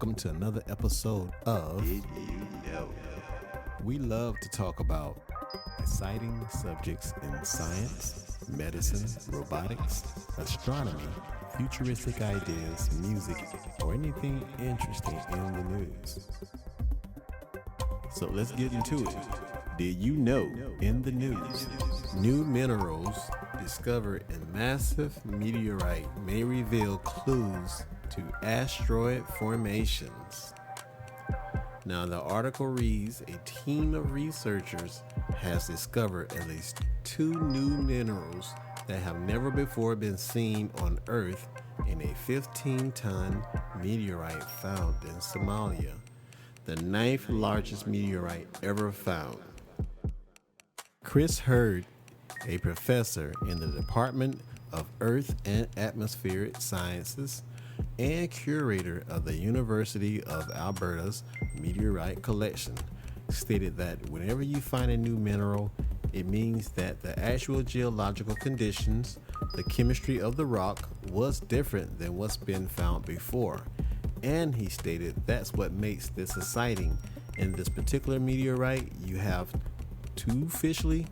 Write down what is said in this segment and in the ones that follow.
welcome to another episode of Did You Know? We love to talk about exciting subjects in science, medicine, robotics, astronomy, futuristic ideas, music, or anything interesting in the news. So let's get into it. Did you know in the news? New minerals discovered in massive meteorite may reveal clues to asteroid formations. Now, the article reads, a team of researchers has discovered at least two new minerals that have never before been seen on Earth in a 15-ton meteorite found in Somalia, the ninth largest meteorite ever found. Chris Hurd, a professor in the Department of Earth and Atmospheric Sciences and curator of the University of Alberta's Meteorite Collection, stated that whenever you find a new mineral, it means that the actual geological conditions, the chemistry of the rock, was different than what's been found before. And he stated that's what makes this exciting. In this particular meteorite, you have two officially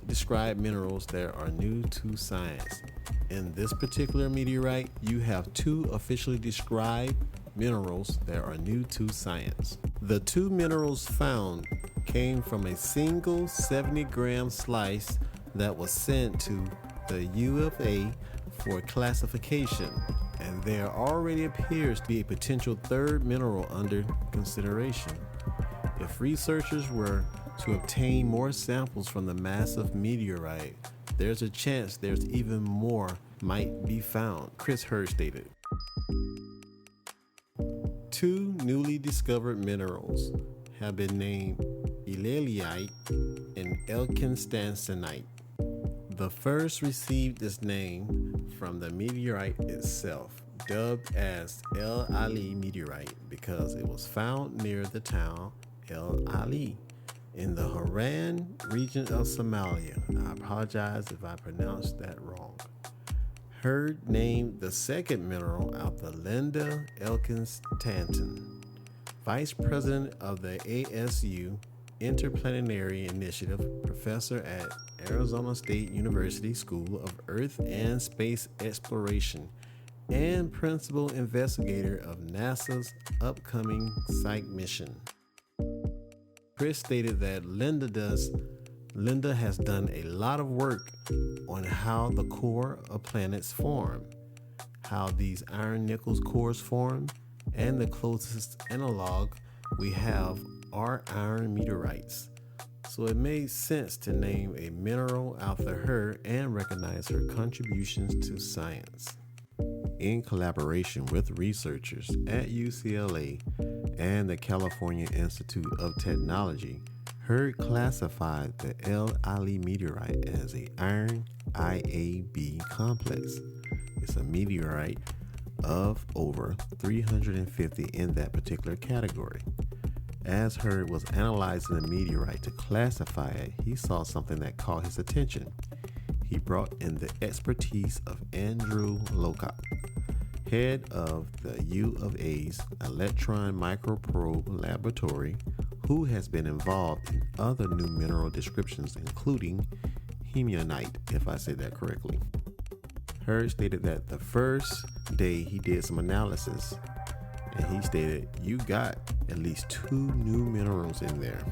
described minerals that are new to science. In this particular meteorite, you have two officially described minerals that are new to science. The two minerals found came from a single 70-gram slice that was sent to the U of A for classification, and there already appears to be a potential third mineral under consideration. If researchers were to obtain more samples from the massive meteorite, there's a chance there's even more might be found, Chris Hurd stated. Two newly discovered minerals have been named Meteorite and Elkinstantonite. The first received its name from the meteorite itself, dubbed as El Ali meteorite because it was found near the town El Ali in the Haran region of Somalia. I apologize if I pronounced that wrong. Hurd named the second mineral after Linda Elkinstanton, Vice President of the ASU Interplanetary Initiative, professor at Arizona State University School of Earth and Space Exploration, and principal investigator of NASA's upcoming Psyche mission. Chris stated that Linda has done a lot of work on how the core of planets form, how these iron nickels cores form, and the closest analog we have are iron meteorites. So it made sense to name a mineral after her and recognize her contributions to science. In collaboration with researchers at UCLA and the California Institute of Technology, Hurd classified the El Ali meteorite as a iron IAB complex. It's a meteorite of over 350 in that particular category. As Hurd was analyzing the meteorite to classify it, he saw something that caught his attention. He brought in the expertise of Andrew Locott, head of the U of A's Electron Microprobe Laboratory, who has been involved in other new mineral descriptions, including hemonite, if I say that correctly. Hurd stated that the first day he did some analysis, and he stated, you got at least two new minerals in there.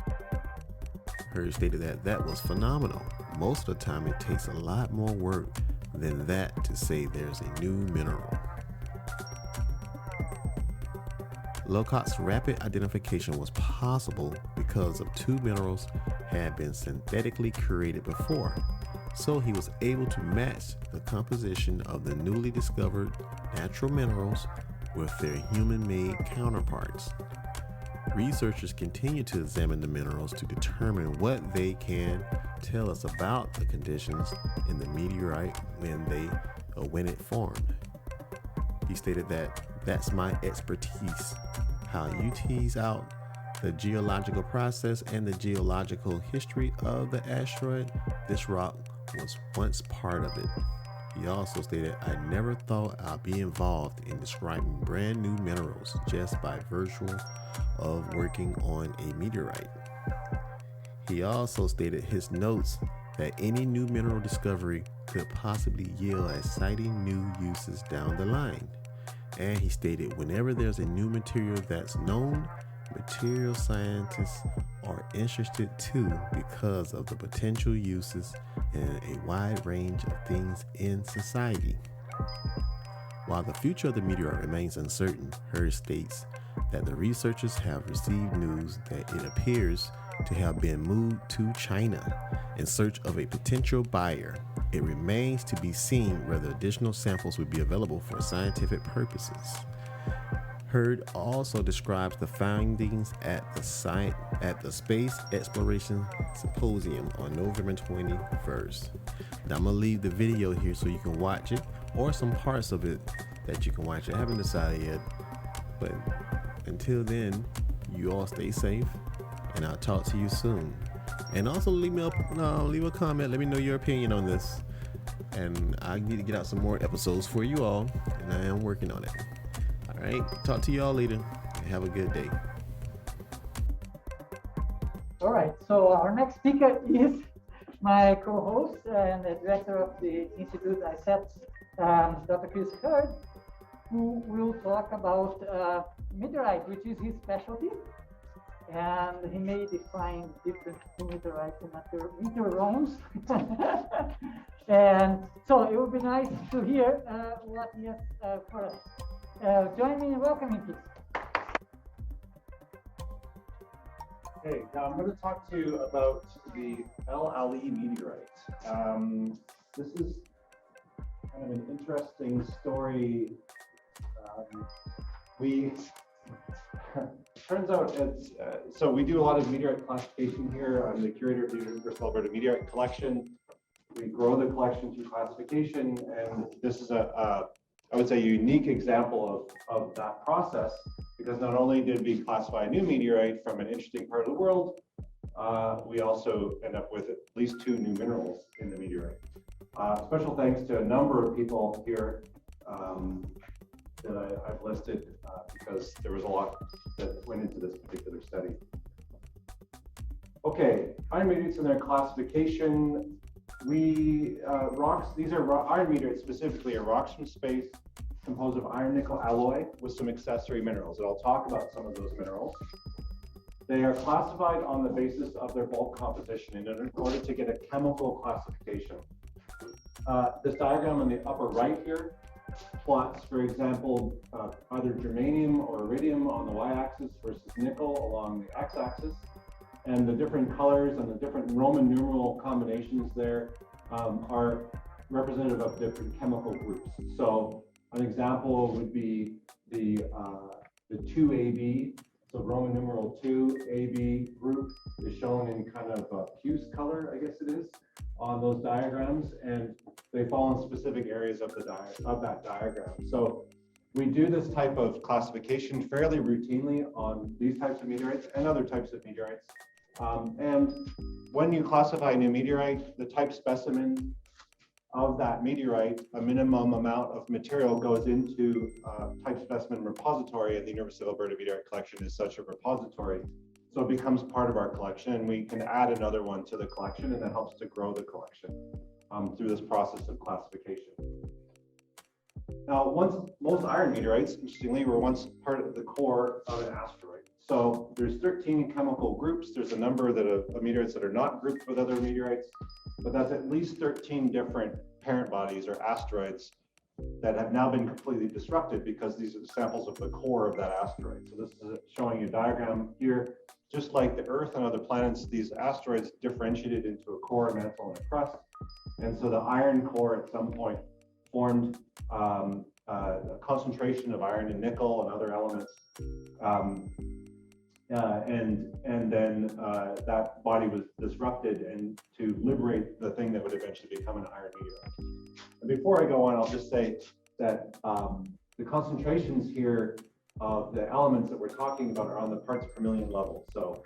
Hurd stated that that was phenomenal. Most of the time it takes a lot more work than that to say there's a new mineral. Locott's rapid identification was possible because of two minerals had been synthetically created before, so he was able to match the composition of the newly discovered natural minerals with their human-made counterparts. Researchers continue to examine the minerals to determine what they can tell us about the conditions in the meteorite when it formed. He stated that that's my expertise, how you tease out the geological process and the geological history of the asteroid. This rock was once part of it. He also stated, I never thought I'd be involved in describing brand new minerals just by virtue of working on a meteorite. He also stated his notes that any new mineral discovery could possibly yield exciting new uses down the line. And he stated, whenever there's a new material that's known, material scientists are interested too because of the potential uses in a wide range of things in society. While the future of the meteorite remains uncertain, Hurd states that the researchers have received news that it appears to have been moved to China in search of a potential buyer. It remains to be seen whether additional samples will be available for scientific purposes. Hurd also describes the findings at the Space Exploration Symposium on November 21st. Now I'm gonna leave the video here so you can watch it, or some parts of it that you can watch. I haven't decided yet, but until then, you all stay safe, and I'll talk to you soon. And also leave a comment. Let me know your opinion on this, and I need to get out some more episodes for you all, and I am working on it. All right, talk to y'all later, and have a good day. All right, so our next speaker is my co-host and the director of the Institute ICET, Dr. Chris Hurd, who will talk about meteorite, which is his specialty. And he may define different meteorites and meteorones. And so it would be nice to hear what he has for us. Join me in welcoming, please. Okay, now I'm going to talk to you about the El Ali meteorite. This is kind of an interesting story. Turns out it's, so we do a lot of meteorite classification here. I'm the curator of the Universal Alberta Meteorite Collection. We grow the collection through classification, and this is I would say, a unique example of that process, because not only did we classify a new meteorite from an interesting part of the world, we also end up with at least 2 new minerals in the meteorite. Special thanks to a number of people here that I've listed because there was a lot that went into this particular study. Okay, iron meteorites and their classification. These are iron meteorites specifically are rocks from space composed of iron nickel alloy with some accessory minerals. And I'll talk about some of those minerals. They are classified on the basis of their bulk composition in order to get a chemical classification. This diagram on the upper right here plots, for example, either germanium or iridium on the y-axis versus nickel along the x-axis. And the different colors and the different Roman numeral combinations there are representative of different chemical groups. So an example would be the 2AB, so Roman numeral 2AB group is shown in kind of a puce color, I guess it is, on those diagrams, and they fall in specific areas of that diagram. So we do this type of classification fairly routinely on these types of meteorites and other types of meteorites. And when you classify a new meteorite, the type specimen of that meteorite, a minimum amount of material goes into type specimen repository, and the University of Alberta Meteorite Collection is such a repository. So it becomes part of our collection, and we can add another one to the collection, and that helps to grow the collection through this process of classification. Now, most iron meteorites, interestingly, were once part of the core of an asteroid. So there's 13 chemical groups. There's a number of meteorites that are not grouped with other meteorites, but that's at least 13 different parent bodies or asteroids that have now been completely disrupted because these are the samples of the core of that asteroid. So this is showing you a diagram here. Just like the Earth and other planets, these asteroids differentiated into a core, a mantle, and a crust. And so the iron core at some point formed a concentration of iron and nickel and other elements. And then that body was disrupted and to liberate the thing that would eventually become an iron meteorite. And before I go on, I'll just say that the concentrations here of the elements that we're talking about are on the parts per million level. So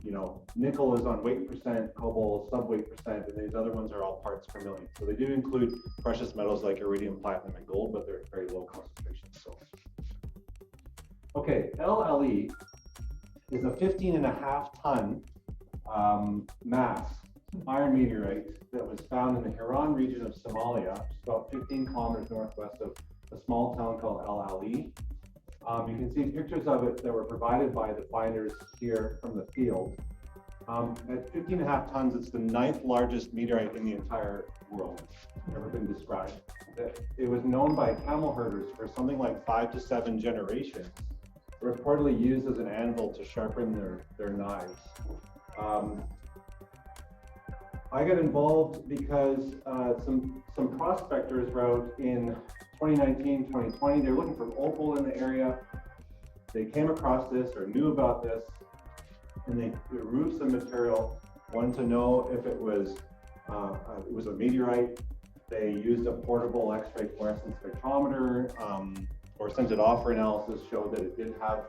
You know, nickel is on weight percent, cobalt subweight percent, and these other ones are all parts per million. So they do include precious metals like iridium, platinum, and gold, but they're very low concentration. So, okay, LLE is a 15.5 ton mass iron meteorite that was found in the Hiran region of Somalia, which is about 15 kilometers northwest of a small town called LLE. You can see pictures of it that were provided by the finders here from the field. At 15.5 tons, it's the 9th largest meteorite in the entire world, ever been described. It was known by camel herders for something like 5 to 7 generations, reportedly used as an anvil to sharpen their knives. I got involved because some prospectors were out in 2019, 2020. They were looking for opal in the area. They came across this or knew about this, and they removed some material, wanted to know if it was a meteorite. They used a portable X-ray fluorescence spectrometer or sent it off for analysis, showed that it did have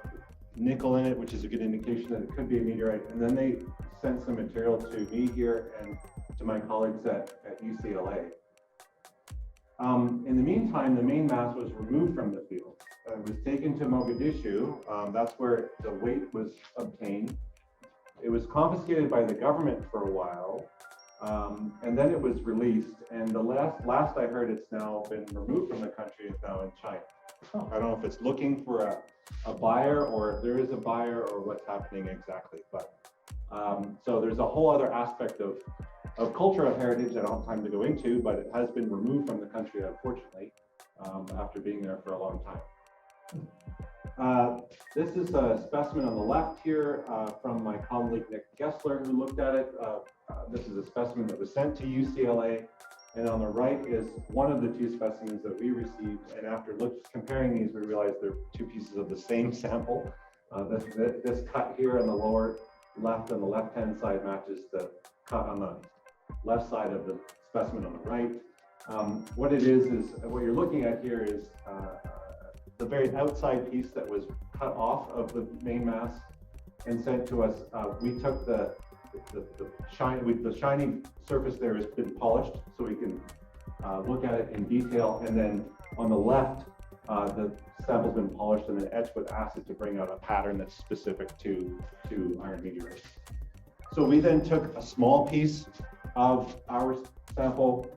nickel in it, which is a good indication that it could be a meteorite. And then they sent some material to me here and to my colleagues at UCLA. In the meantime, the main mass was removed from the field. It was taken to Mogadishu. That's where the weight was obtained. It was confiscated by the government for a while, and then it was released. And the last I heard, it's now been removed from the country. It's now in China. I don't know if it's looking for a buyer, or if there is a buyer, or what's happening exactly. But so there's a whole other aspect of culture of heritage I don't have time to go into, but it has been removed from the country, unfortunately, after being there for a long time. This is a specimen on the left here from my colleague Nick Gessler, who looked at it. This is a specimen that was sent to UCLA, and on the right is one of the 2 specimens that we received. And after comparing these, we realized they're 2 pieces of the same sample. This cut here on the lower left on the left-hand side matches the cut on the left side of the specimen on the right. What it is what you're looking at here is the very outside piece that was cut off of the main mass and sent to us. We took the shiny surface there has been polished, so we can look at it in detail. And then on the left, the sample's been polished and then etched with acid to bring out a pattern that's specific to iron meteorites. So we then took a small piece of our sample,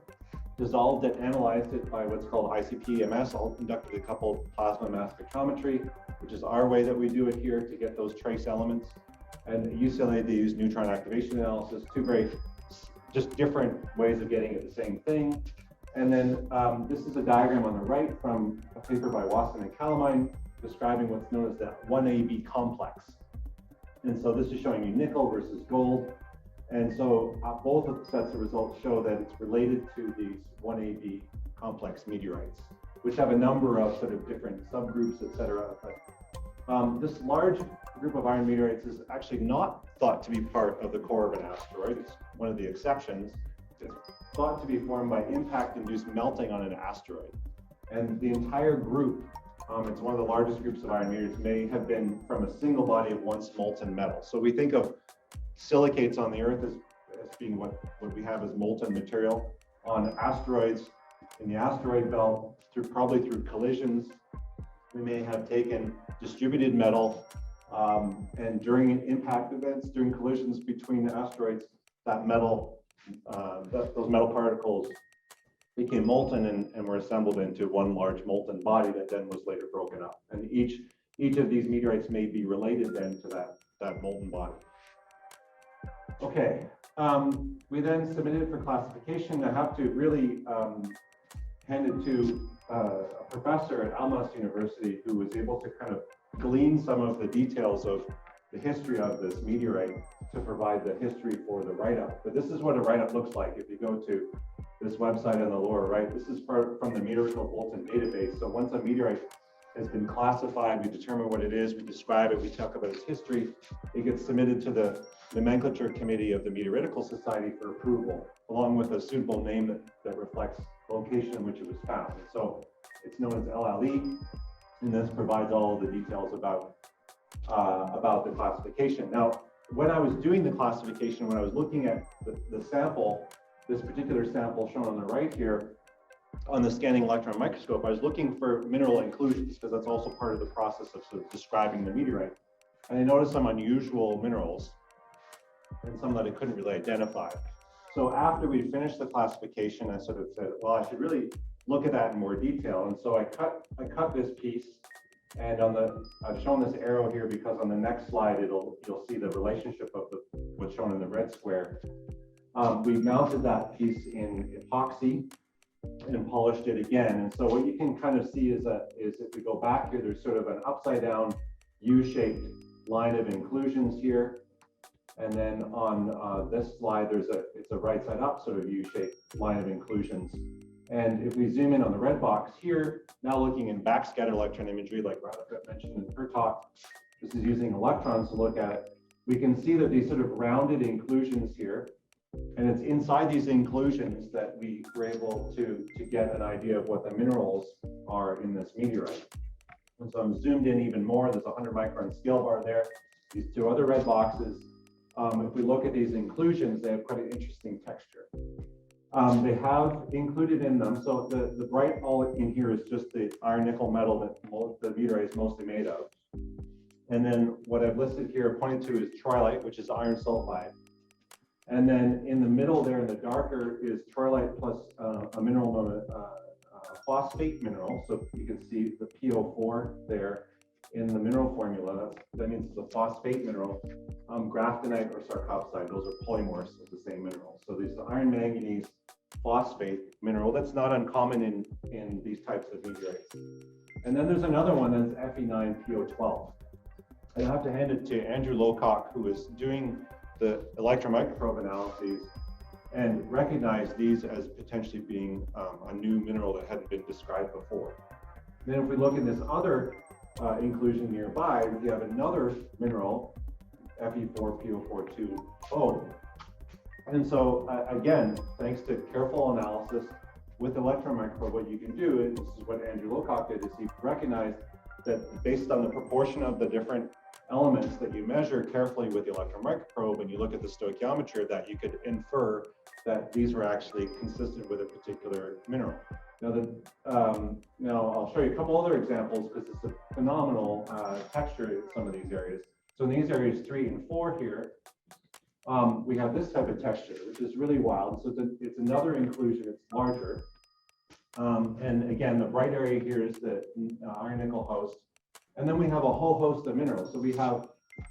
dissolved it, analyzed it by what's called ICP-MS. I'll conduct a couple plasma mass spectrometry, which is our way that we do it here to get those trace elements. And at UCLA, they use neutron activation analysis, 2 very just different ways of getting at the same thing. And then this is a diagram on the right from a paper by Wasson and Calamine describing what's known as the 1AB complex. And so this is showing you nickel versus gold. And so both of the sets of results show that it's related to these 1AB complex meteorites, which have a number of sort of different subgroups, et cetera. But this large group of iron meteorites is actually not thought to be part of the core of an asteroid. It's one of the exceptions. It's thought to be formed by impact-induced melting on an asteroid. And the entire group, it's one of the largest groups of iron meteorites, may have been from a single body of once molten metal. So we think of silicates on the Earth as being what we have as molten material. On asteroids, in the asteroid belt, probably through collisions, we may have taken distributed metal, and during impact events, during collisions between the asteroids, that metal, those metal particles became molten and were assembled into one large molten body that then was later broken up. And each of these meteorites may be related then to that molten body. Okay, we then submitted it for classification. I have to really hand it to a professor at Almas University who was able to kind of glean some of the details of the history of this meteorite to provide the history for the write-up. But this is what a write-up looks like. If you go to this website on the lower right, this is from the Meteoritical Bulletin database. So once a meteorite has been classified, we determine what it is, we describe it, we talk about its history, it gets submitted to the nomenclature committee of the Meteoritical Society for approval, along with a suitable name that reflects the location in which it was found. And so it's known as LLE, and this provides all of the details about the classification. Now, when I was doing the classification, when I was looking at the sample, this particular sample shown on the right here, on the scanning electron microscope, I was looking for mineral inclusions because that's also part of the process of sort of describing the meteorite. And I noticed some unusual minerals and some that I couldn't really identify. So after we finished the classification, I sort of said, well, I should really look at that in more detail. And so I cut this piece, and I've shown this arrow here because on the next slide, you'll see the relationship of what's shown in the red square. We mounted that piece in epoxy and polished it again. And so what you can kind of see is if we go back here, there's sort of an upside down U-shaped line of inclusions here. And then on this slide, it's a right side up sort of U-shaped line of inclusions. And if we zoom in on the red box here, now looking in backscatter electron imagery, like Radhika mentioned in her talk, this is using electrons to look at it. We can see that these sort of rounded inclusions here, and it's inside these inclusions that we were able to get an idea of what the minerals are in this meteorite. And so I'm zoomed in even more. There's a 100 micron scale bar there. These two other red boxes. If we look at these inclusions, they have quite an interesting texture. They have included in them, so the bright all in here is just the iron nickel metal that the meteorite is mostly made of. And then what I've listed here, pointed to, is troilite, which is iron sulfide. And then in the middle there, in the darker, is troilite plus a mineral known as a phosphate mineral. So you can see the PO4 there in the mineral formula. That means it's a phosphate mineral. Graftonite or sarcopside, those are polymorphs of the same mineral. So there's the iron manganese phosphate mineral that's not uncommon in these types of meteorites. And then there's another one that's Fe9PO12. I have to hand it to Andrew Lowcock, who is doing the electron microprobe analyses and recognized these as potentially being a new mineral that hadn't been described before. Then if we look in this other inclusion nearby, we have another mineral, Fe4PO42O. And so again, thanks to careful analysis with electron microprobe, what you can do, and this is what Andrew Lowcock did, is he recognized that based on the proportion of the different elements that you measure carefully with the electron microprobe, and you look at the stoichiometry of that, you could infer that these were actually consistent with a particular mineral. Now, I'll show you a couple other examples because it's a phenomenal texture in some of these areas. So in these areas 3 and 4 here, we have this type of texture, which is really wild. So it's another inclusion, it's larger. And again, the bright area here is the iron nickel host. And then we have a whole host of minerals. So we have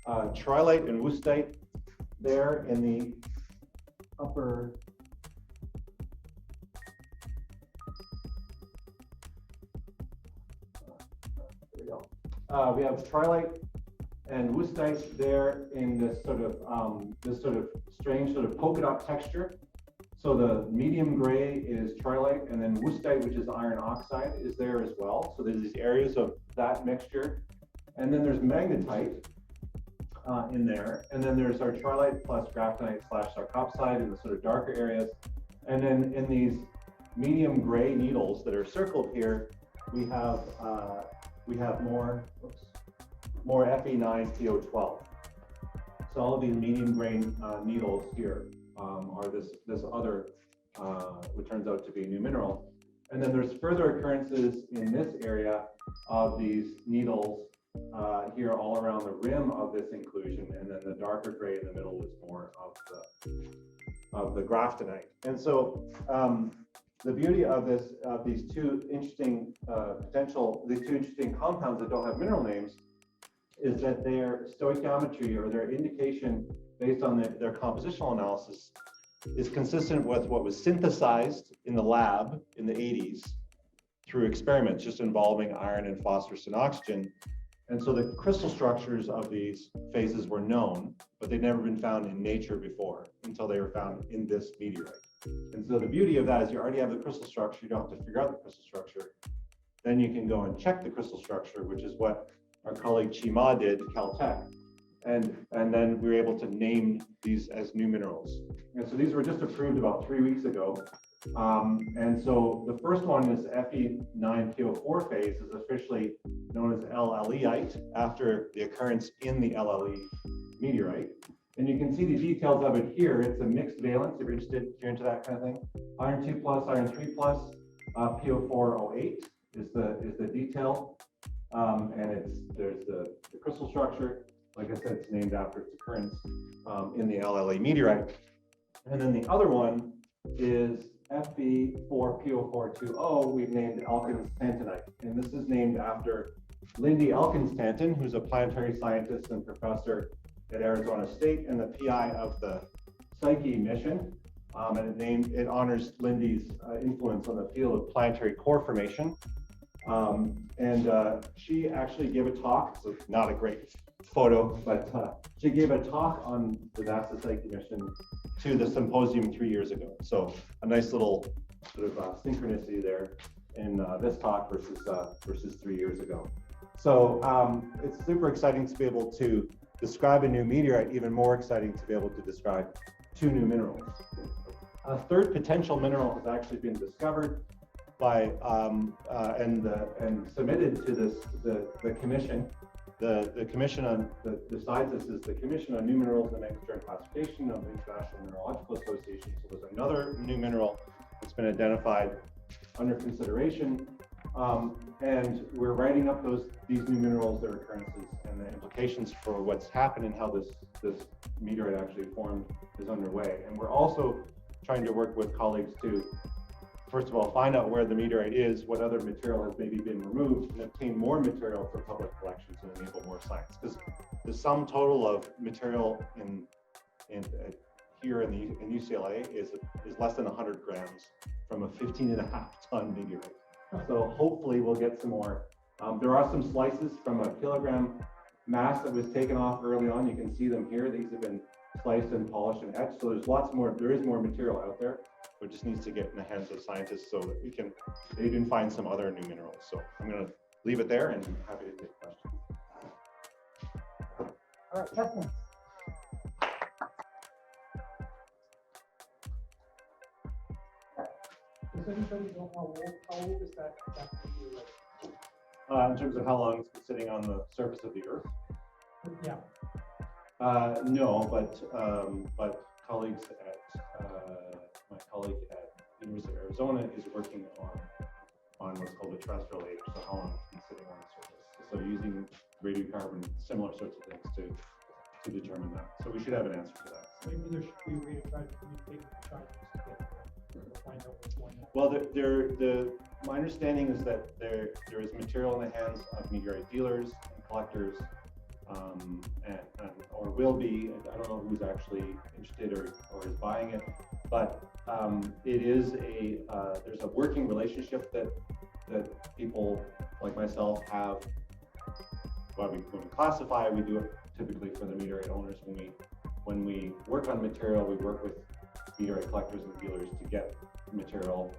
trilite and wustite there in the upper. There we go. We have trilite and wustite there in this sort of strange sort of polka dot texture. So the medium gray is trilite, and then wustite, which is iron oxide, is there as well. So there's these areas of that mixture. And then there's magnetite in there. And then there's our trilite plus graftonite / sarcopside in the sort of darker areas. And then in these medium gray needles that are circled here, we have more Fe9PO12. So all of these medium grain needles here are this other, what turns out to be a new mineral. And then there's further occurrences in this area of these needles here all around the rim of this inclusion. And then the darker gray in the middle is more of the graftonite. And so the beauty of these two interesting compounds that don't have mineral names is that their stoichiometry, or their indication based on their compositional analysis, is consistent with what was synthesized in the lab in the 80s through experiments just involving iron and phosphorus and oxygen. And so the crystal structures of these phases were known, but they'd never been found in nature before until they were found in this meteorite. And so the beauty of that is you already have the crystal structure, you don't have to figure out the crystal structure. Then you can go and check the crystal structure, which is what our colleague Chima did at Caltech. And then we were able to name these as new minerals. And so these were just approved about 3 weeks ago. And so the first one is Fe9PO4 phase, is officially known as LLEite after the occurrence in the LLE meteorite. And you can see the details of it here. It's a mixed valence, if you're interested, if you're into that kind of thing. Iron 2 plus, iron 3 plus, PO408 is the detail. And there's the crystal structure. Like I said, it's named after its occurrence in the LLA meteorite. And then the other one is FB4PO420, we've named Elkins tantanite. And this is named after Lindy Elkins Tanton, who's a planetary scientist and professor at Arizona State and the PI of the Psyche mission. And it honors Lindy's influence on the field of planetary core formation. She actually gave a talk, so not a great photo, but she gave a talk on the NASA Psyche mission to the symposium 3 years ago. So a nice little sort of synchronicity there in this talk versus 3 years ago. So it's super exciting to be able to describe a new meteorite, even more exciting to be able to describe 2 new minerals. A third potential mineral has actually been discovered by and submitted to the commission. The commission on besides this is the Commission on New Minerals and External Classification of the International Mineralogical Association. So there's another new mineral that's been identified under consideration, and we're writing up these new minerals, their occurrences, and the implications for what's happened and how this meteorite actually formed is underway. And we're also trying to work with colleagues to, first of all, find out where the meteorite is, what other material has maybe been removed, and obtain more material for public collections and enable more science. Because the sum total of material here in UCLA is less than 100 grams from a 15.5-ton meteorite. So hopefully we'll get some more. There are some slices from a kilogram mass that was taken off early on. You can see them here. These have been sliced and polished and etched. So there's lots more. There is more material out there. It just needs to get in the hands of scientists so that they can find some other new minerals. So I'm going to leave it there and I'm happy to take questions. All right, questions? Does anybody know how old is that meteorite? In terms of how long it's been sitting on the surface of the Earth? Yeah. No, but colleagues at my colleague at University of Arizona is working on what's called a terrestrial age, so how long it's been sitting on the surface. So using radiocarbon, similar sorts of things to determine that. So we should have an answer to that. Maybe there should be a way to try to communicate with the Chinese to find out what's going on. Well, my understanding is that there is material in the hands of meteorite dealers and collectors, or will be. I don't know who's actually interested or is buying it, but it is there's a working relationship that people like myself have. When we classify, we do it typically for the meteorite owners. When we work on material, we work with meteorite collectors and dealers to get material.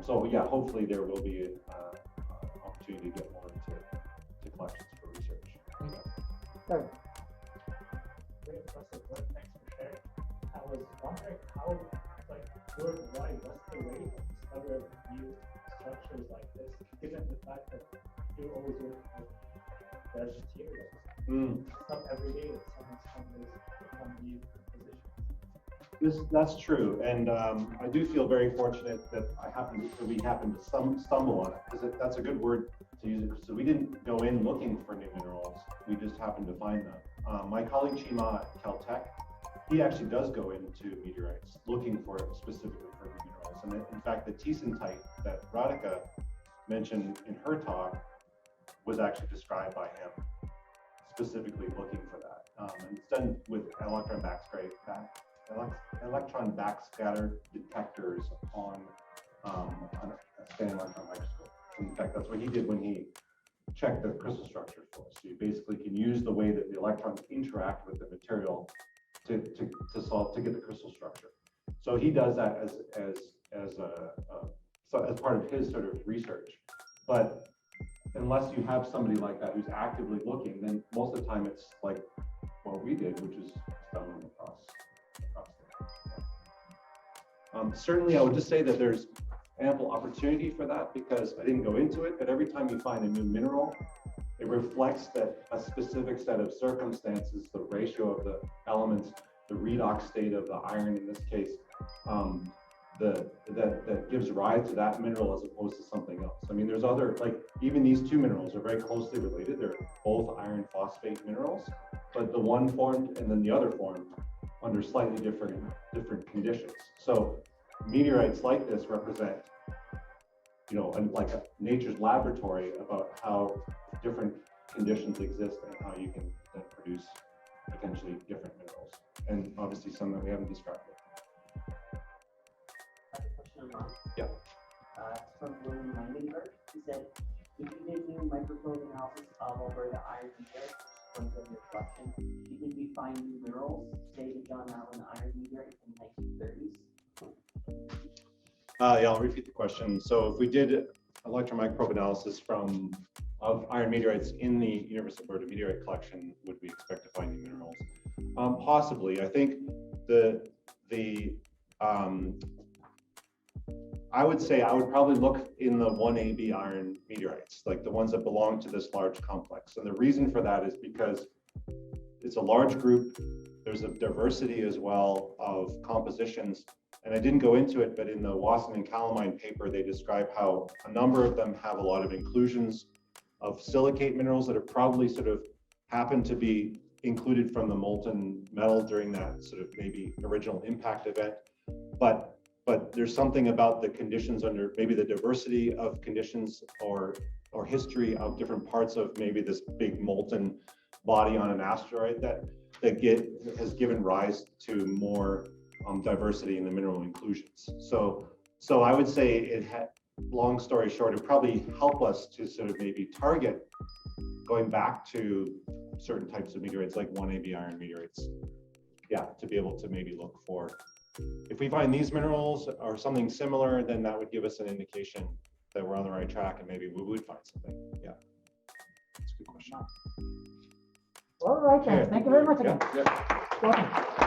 So yeah, hopefully there will be an opportunity to get more into collections for research. Sorry. Very impressive work. Thanks for sharing. I was wondering how, worldwide, what's the rate of discovery of new structures like this, given the fact that you're always working with fresh materials. It's not every day that someone's from new positions. That's true, and I do feel very fortunate that we happened to stumble on it, because that's a good word to use it. So we didn't go in looking for new minerals; we just happened to find them. My colleague Chima at Caltech, he actually does go into meteorites looking specifically for new minerals, and in fact, the Thiesenite that Radhika mentioned in her talk was actually described by him, specifically looking for that. And it's done with electron backscatter detectors on a scanning electron microscope. In fact, that's what he did when he checked the crystal structure for us. So you basically can use the way that the electrons interact with the material to get the crystal structure. So he does that as part of his sort of research. But unless you have somebody like that who's actively looking, then most of the time it's like what we did, which is stumbling across there. Certainly, I would just say that there's ample opportunity for that, because I didn't go into it, but every time you find a new mineral, it reflects that a specific set of circumstances, the ratio of the elements redox state of the iron in this case, that gives rise to that mineral as opposed to something else. I mean, there's other, like even these two minerals are very closely related. They're both iron phosphate minerals, but the one formed and then the other formed under slightly different conditions. So meteorites like this represent, you know, like nature's laboratory about how different conditions exist and how you can then produce potentially different minerals, and obviously some that we haven't described yet. I have a question on Ron. Yeah. It's from William Langenberg. He said, if you did new microprobe analysis of Alberta iron meteorite from your collection, do you think we find new minerals, say the John Allen iron meteorite in the 1930s? Yeah, I'll repeat the question. So if we did electron microprobe analysis of iron meteorites in the University of Alberta meteorite collection, would we expect to find new minerals? Possibly. I think I would say I would probably look in the 1AB iron meteorites, like the ones that belong to this large complex. And the reason for that is because it's a large group. There's a diversity as well of compositions. And I didn't go into it, but in the Wasson and Calamine paper, they describe how a number of them have a lot of inclusions of silicate minerals that have probably sort of happened to be included from the molten metal during that sort of maybe original impact event. But there's something about the conditions under maybe the diversity of conditions or history of different parts of maybe this big molten body on an asteroid that has given rise to more diversity in the mineral inclusions. So I would say long story short, it probably help us to sort of maybe target going back to certain types of meteorites like 1AB iron meteorites. Yeah, to be able to maybe look for, if we find these minerals or something similar, then that would give us an indication that we're on the right track and maybe we would find something. Yeah, that's a good question. All right, then. Okay. Thank you very much again. Yeah. Welcome.